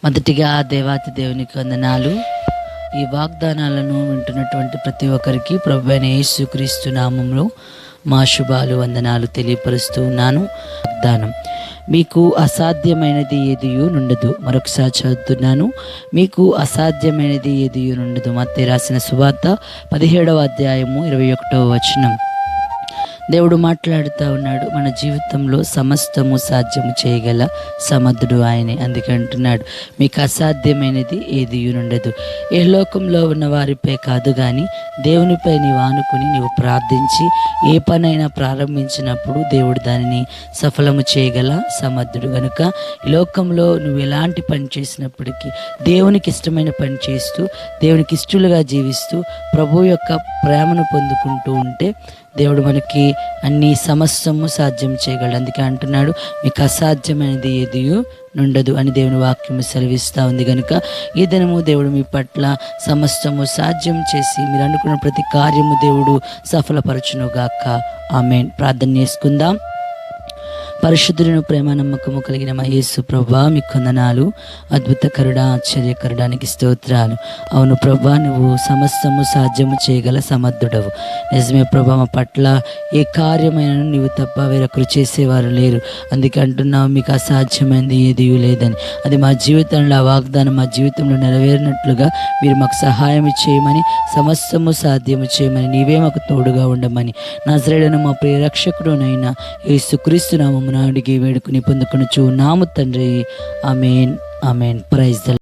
మొదటిగా దేవాతి దేవునికి వందనాలు. ఈ వాగ్దానాలను వింటున్నటువంటి ప్రతి ఒక్కరికి ప్రభువైన యేసుక్రీస్తు నామంలో మా శుభాలు వందనాలు తెలియపరుస్తూ ఉన్నాను. వాగ్దానం: మీకు అసాధ్యమైనది ఏదియూ నుండదు. మరొకసారి చదువుతున్నాను, మీకు అసాధ్యమైనది ఏదియూ నుండదు. మత్తయి రాసిన సువార్త 17వ అధ్యాయము 21వ వచనం. దేవుడు మాట్లాడుతూ ఉన్నాడు, మన జీవితంలో సమస్తము సాధ్యము చేయగల సమర్థుడు ఆయనే. అందుకే అంటున్నాడు, మీకు అసాధ్యమైనది ఏది ఉండదు. ఏ లోకంలో ఉన్న వారిపై కాదు కానీ దేవునిపై నీవు ఆనుకుని నీవు ప్రార్థించి ఏ పనైనా ప్రారంభించినప్పుడు దేవుడు దానిని సఫలము చేయగల సమర్థుడు. కనుక ఈ లోకంలో నువ్వు ఎలాంటి పని చేసినప్పటికీ దేవునికి ఇష్టమైన పని చేస్తూ దేవునికి ఇష్టలుగా జీవిస్తూ ప్రభు యొక్క ప్రేమను పొందుకుంటూ ఉంటే దేవుడు మనకి అన్ని సమస్తము సాధ్యం చేయగలడు. అందుకే అంటున్నాడు, మీకు అసాధ్యమైనది ఏది నుండదు అని దేవుని వాక్యము సెలవిస్తూ ఉంది. కనుక ఈ దినము దేవుడు మీ పట్ల సమస్తము సాధ్యం చేసి మీరు అనుకున్న ప్రతి కార్యము దేవుడు సఫలపరచునుగాక. ఆమేన్. ప్రార్థన చేసుకుందాం. పరిశుద్ధులను ప్రేమ నమ్మకము కలిగిన మా యేసు ప్రభువా, మీకు వందనాలు. అద్భుతకరుడా, ఆశ్చర్యకరుడానికి స్తోత్రాలు. అవును ప్రభువా, నువ్వు సమస్తము సాధ్యము చేయగల సమర్థుడవు. నిజమే ప్రభువా, మా పట్ల ఏ కార్యమైన నీవు తప్ప వేరొకరు చేసేవారు లేరు. అందుకే అంటున్నావు, మీకు అసాధ్యమైనది ఏదీ లేదని. అది మా జీవితంలో ఆ వాగ్దానం మా జీవితంలో నెరవేరినట్లుగా మీరు మాకు సహాయం చేయమని, సమస్తము సాధ్యము చేయమని, నీవే మాకు తోడుగా ఉండమని నజరేయుడైన మా ప్రియ రక్షకుడునైన యేసుక్రీస్తు నామమున అడిగి వేడుకుని పొందుకొనుచు నాము తండ్రి. ఆమేన్. ఆమేన్. Praise the